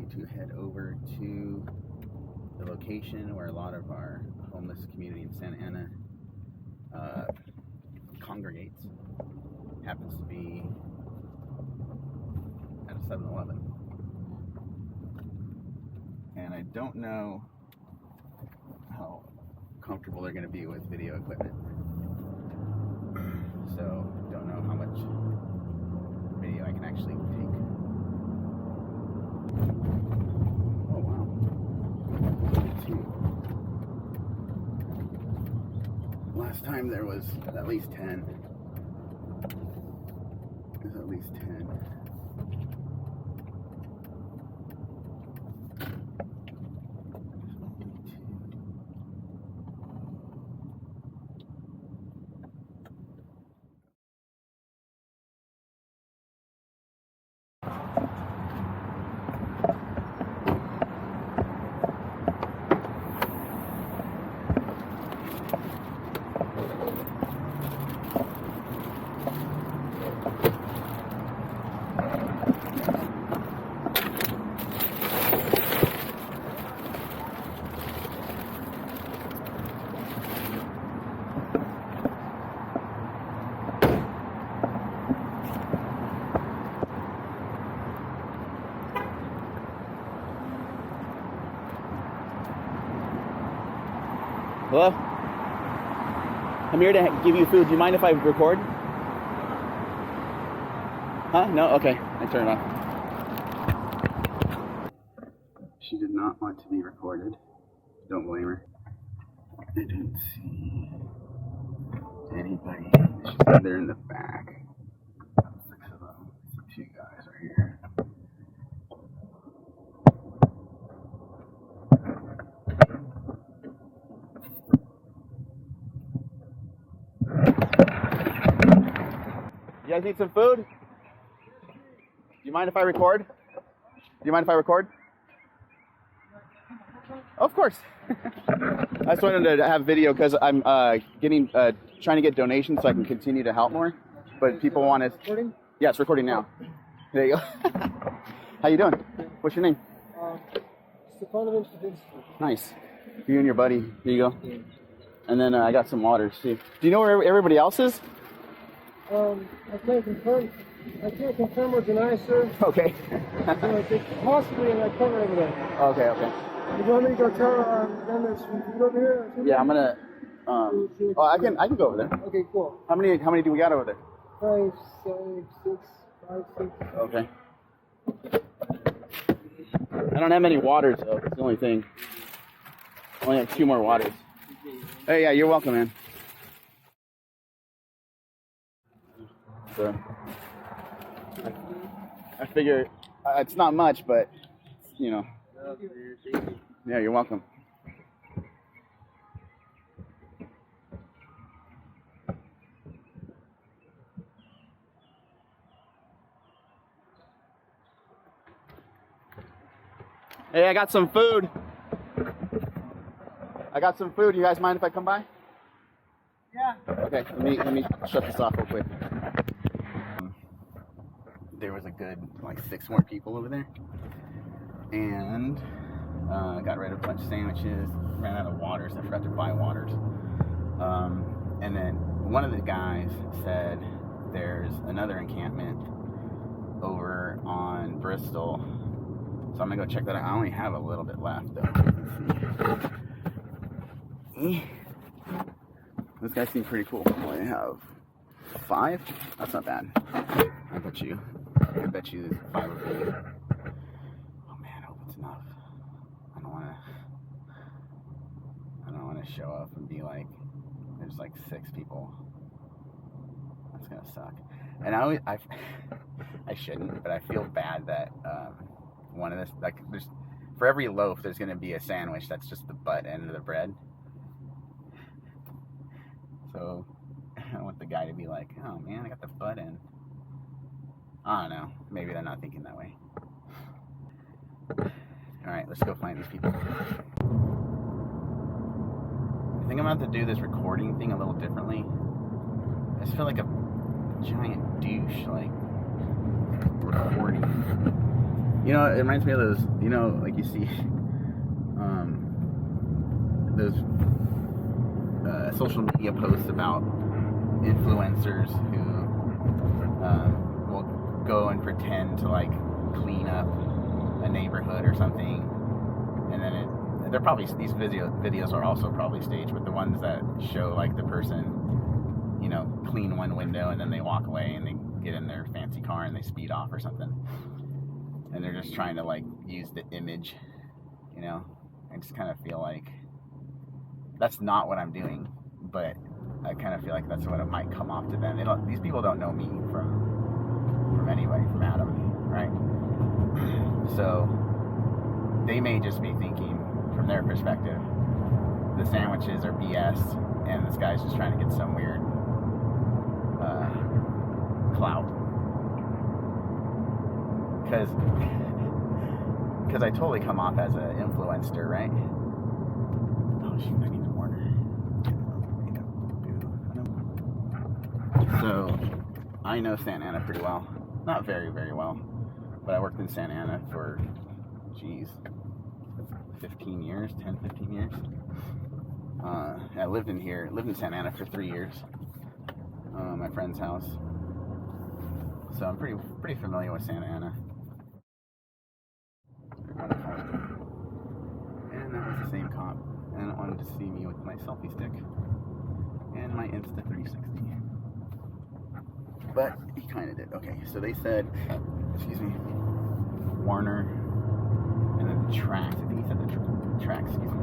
going to head over to the location where a lot of our homeless community in Santa Ana congregates. Happens to be at a 7-Eleven. And I don't know how comfortable they're going to be with video equipment. So, don't know how much video I can actually take. Oh, wow. 2. Last time there was at least 10. There's at least 10. Hello? I'm here to give you food. Do you mind if I record? Huh? No? Okay. I turn it off. She did not want to be recorded. Don't blame her. I didn't see anybody. She's there in the back. 6 of them. 2 guys are here. You guys need some food? Do you mind if I record? Do you mind if I record? Oh, of course. I just wanted to have video because I'm trying to get donations so I can continue to help more. But people want to. Recording? Yeah, it's recording now. There you go. How you doing? What's your name? Stefanovic Stavinsky. Nice. You and your buddy. Here you go. And then I got some water too. Do you know where everybody else is? I can't confirm or deny, sir. Okay. I think possibly in that corner over there. Okay. You want me to go tell them there's some food over here? Yeah, I'm gonna. I can go over there. Okay, cool. How many do we got over there? 5, 6, 5, 6. Okay. I don't have many waters though. That's the only thing. I only have 2 more waters. Hey, yeah, you're welcome, man. So, I figure it's not much, but you know. Yeah, you're welcome. Hey, I got some food. You guys mind if I come by? Yeah. Okay, let me shut this off real quick. There was a good 6 more people over there, and got rid of a bunch of sandwiches. Ran out of waters. I forgot to buy waters. And then one of the guys said there's another encampment over on Bristol, so I'm gonna go check that out. I only have a little bit left though. This guy seems pretty cool. I only have 5. That's not bad. I bet you there's 5 of them. Oh man, I hope it's enough. I don't want to show up and be like, there's 6 people. That's gonna suck. And I shouldn't, but I feel bad that one of this, there's, for every loaf there's gonna be a sandwich that's just the butt end of the bread. So I want the guy to be like, oh man, I got the butt end. I don't know. Maybe they're not thinking that way. Alright, let's go find these people. I think I'm going to have to do this recording thing a little differently. I just feel like a giant douche, recording. You know, it reminds me of those, you know, like you see those social media posts about influencers who will go and pretend to like clean up a neighborhood or something, and then they're probably, these videos are also probably staged, but the ones that show like the person, you know, clean one window and then they walk away and they get in their fancy car and they speed off or something, and they're just trying to like use the image, you know. I just kind of feel like that's not what I'm doing, but I kind of feel like that's what it might come off to them. These people don't know me from anyway, from Adam, right? So they may just be thinking, from their perspective, the sandwiches are BS, and this guy's just trying to get some weird clout. Because I totally come off as an influencer, right? Oh shoot, I need to warn her. So I know Santa Ana pretty well. Not very, very well, but I worked in Santa Ana for, geez, 15 years, 10, 15 years. I lived in Santa Ana for 3 years, my friend's house. So I'm pretty familiar with Santa Ana. And that was the same cop, and wanted to see me with my selfie stick and my Insta360. But he kind of did. Okay, so they said, excuse me, Warner, and then the tracks. I think he said the tracks, excuse me.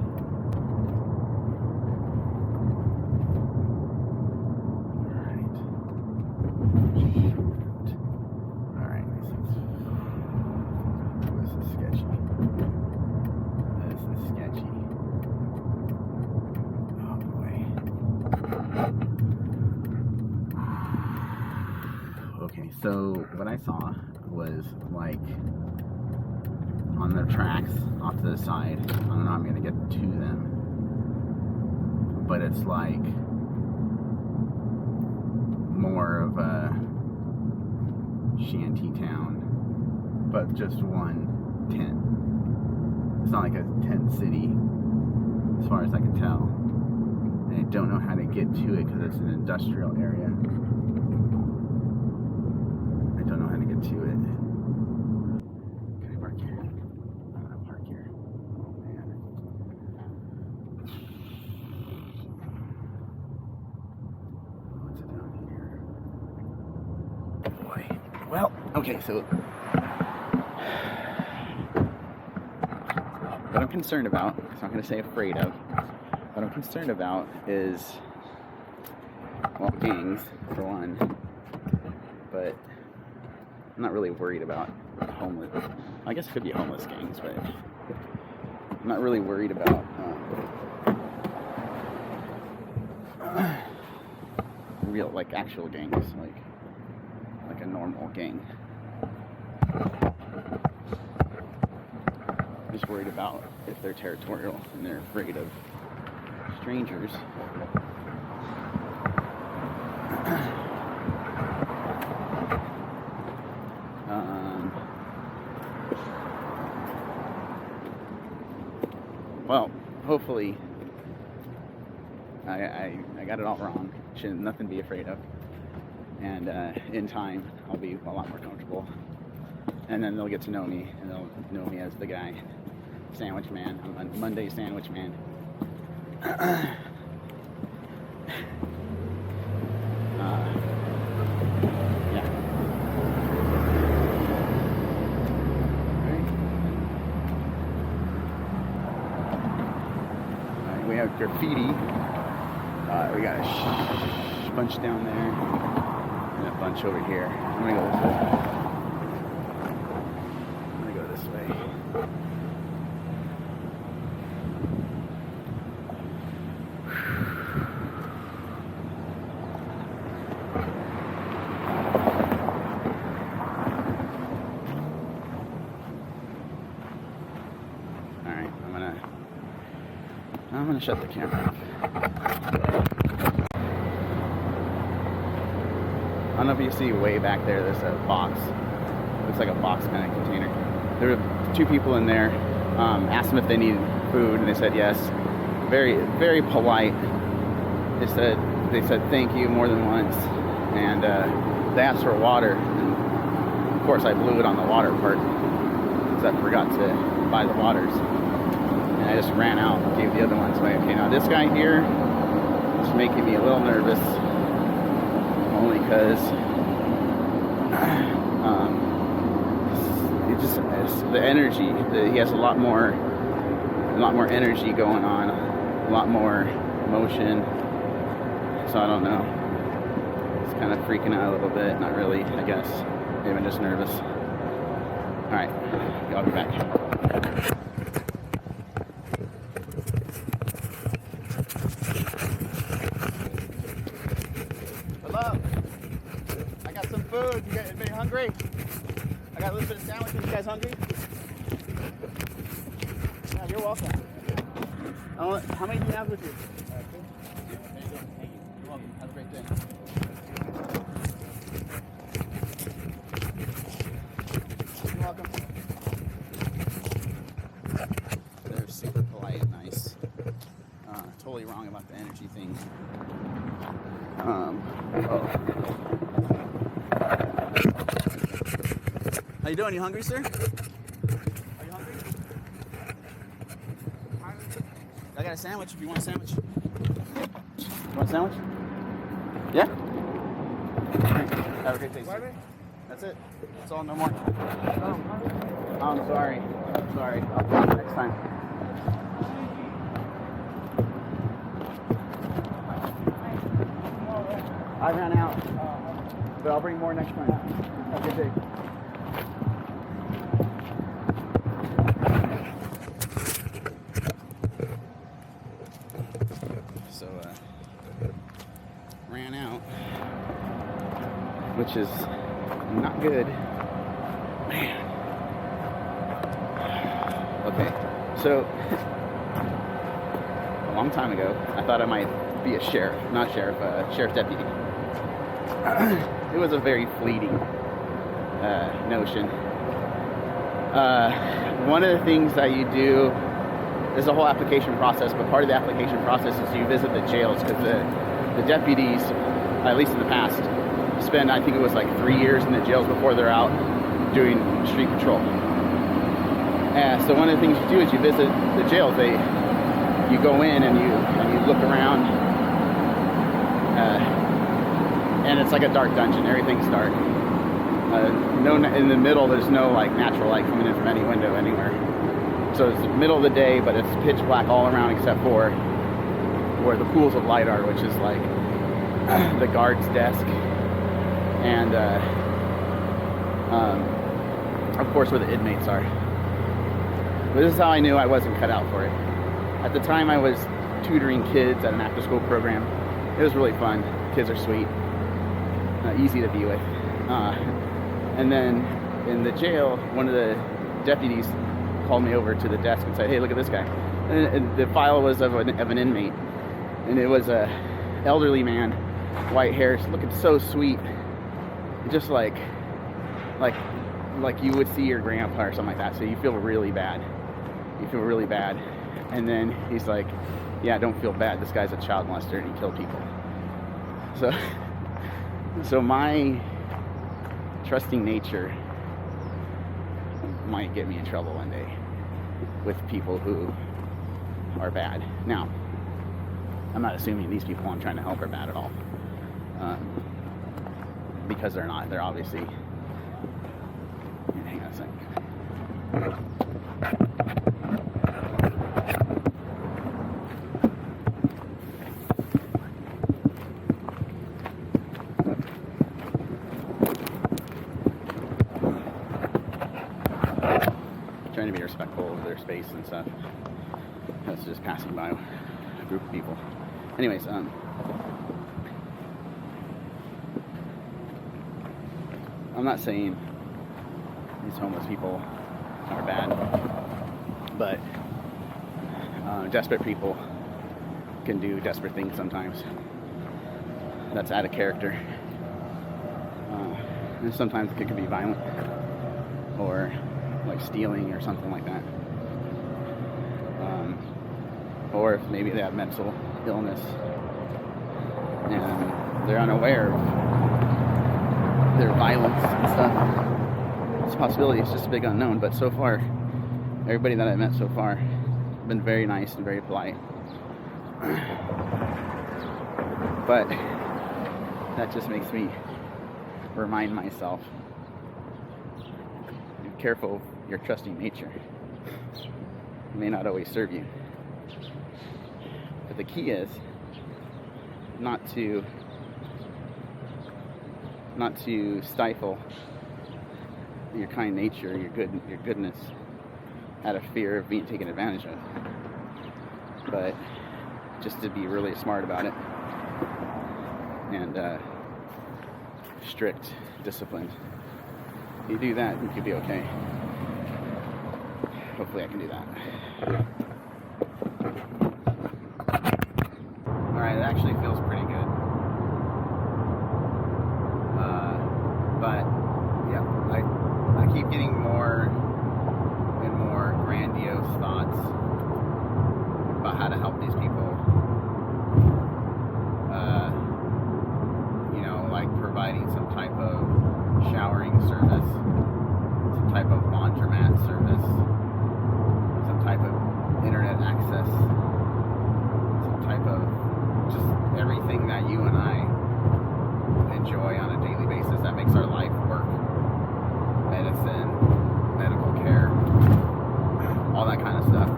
Alright, this is sketchy. This is sketchy. Oh boy. Okay, so what I saw was like on the tracks off to the side. I don't know how I'm gonna get to them, but it's like more of a shanty town, but just one tent. It's not like a tent city, as far as I can tell. And I don't know how to get to it because it's an industrial area. I don't know how to get to it. Can I park here? I'm gonna park here. Oh man. What's it down here? Boy. Well, okay, so what I'm concerned about, so I'm not gonna say afraid of, what I'm concerned about is, well, gangs, for one, but I'm not really worried about homeless. I guess it could be homeless gangs, but I'm not really worried about real, like, actual gangs, like a normal gang. I'm just worried about if they're territorial and they're afraid of strangers. Well, hopefully I got it all wrong. Shouldn't nothing be afraid of. And in time, I'll be a lot more comfortable. And then they'll get to know me, and they'll know me as the guy, Sandwich Man. I'm Monday Sandwich Man. Yeah. Alright, we have graffiti. We got a bunch down there and a bunch over here. I'm gonna go this way. Alright, I'm gonna shut the camera off. I don't know if you see way back there, there's a box. Looks like a box kind of container. there were 2 people in there. Asked them if they needed food, and they said yes. Very, very polite. They said thank you more than once, and they asked for water. And of course, I blew it on the water part because I forgot to buy the waters, and I just ran out and gave the other ones away. Okay, now this guy here is making me a little nervous, only because it's the energy. He has a lot more energy going on, a lot more emotion. So I don't know. It's kind of freaking out a little bit. Not really, I guess. Maybe I'm just nervous. All right, I'll be back. Hello. I got some food. You guys, anybody hungry? I got a little bit of sandwiches. You guys hungry? Yeah, you're welcome. How many do you have with you? You're welcome. Have a great day. You're welcome. They're super polite and nice. Totally wrong about the energy thing. How you doing? You hungry, sir? Are you hungry? I got a sandwich if you want a sandwich. You want a sandwich? Yeah? Have a great day, sir. That's it. That's all, no more. I'm sorry. Sorry. I'll come next time. I ran out. But I'll bring more next time. Have a good day. So, ran out, which is not good. Man. Okay, so a long time ago, I thought I might be a sheriff, not sheriff, sheriff deputy. It was a very fleeting notion. One of the things that you do, there's a whole application process, but part of the application process is you visit the jails, because the deputies, at least in the past, spend, I think it was like 3 years in the jails before they're out doing street patrol. So one of the things you do is you visit the jails. You go in and you look around, and it's like a dark dungeon. Everything's dark. In the middle, there's no like natural light coming in from any window anywhere. So it's the middle of the day, but it's pitch black all around except for where the pools of light are, which is like the guard's desk, and of course where the inmates are. But this is how I knew I wasn't cut out for it. At the time, I was tutoring kids at an after-school program. It was really fun. Kids are sweet, easy to be with. And then in the jail, one of the deputies called me over to the desk and said, "Hey, look at this guy." And the file was of an inmate, and it was a elderly man, white hair, looking so sweet, just like you would see your grandpa or something like that. So you feel really bad. And then he's like, "Yeah, don't feel bad. This guy's a child molester and he killed people." So my trusting nature might get me in trouble one day with people who are bad. Now, I'm not assuming these people I'm trying to help are bad at all, because they're not. They're obviously. Hang on a second. Trying to be respectful of their space and stuff. That's just passing by a group of people. Anyways, I'm not saying these homeless people are bad, but desperate people can do desperate things sometimes. That's out of character. And sometimes it can be violent, or like stealing or something like that. Or if maybe they have mental illness and they're unaware of their violence and stuff. It's a possibility, it's just a big unknown, but so far, everybody that I've met so far have been very nice and very polite. But that just makes me remind myself, be careful of your trusting nature. It may not always serve you. But the key is not to stifle your kind nature, your goodness, out of fear of being taken advantage of. But just to be really smart about it and strict, disciplined. If you do that, you could be okay. Hopefully I can do that. Alright, it actually feels pretty good. But yeah, I keep getting more and more grandiose thoughts about how to help these people. Like providing some type of showering service, some type of laundromat service, some type of internet access, some type of just everything that you and I enjoy on a daily basis that makes our life work. Medicine, medical care, all that kind of stuff.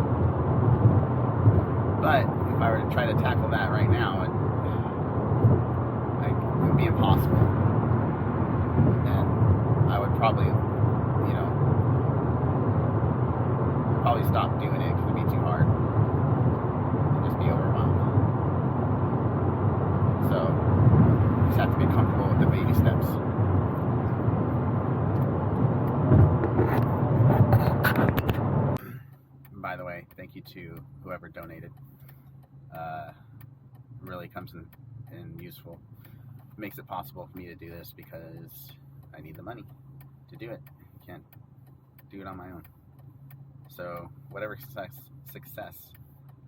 But if I were to try to tackle that right now, it would be impossible. And I would probably, probably stop doing it because it would be too hard and just be overwhelmed. So, you just have to be comfortable with the baby steps. And by the way, thank you to whoever donated. Really comes in useful. It makes it possible for me to do this because I need the money to do it. I can't do it on my own. So whatever success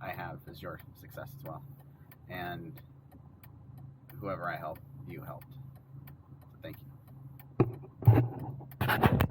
I have is your success as well. And whoever I help, you helped. So thank you.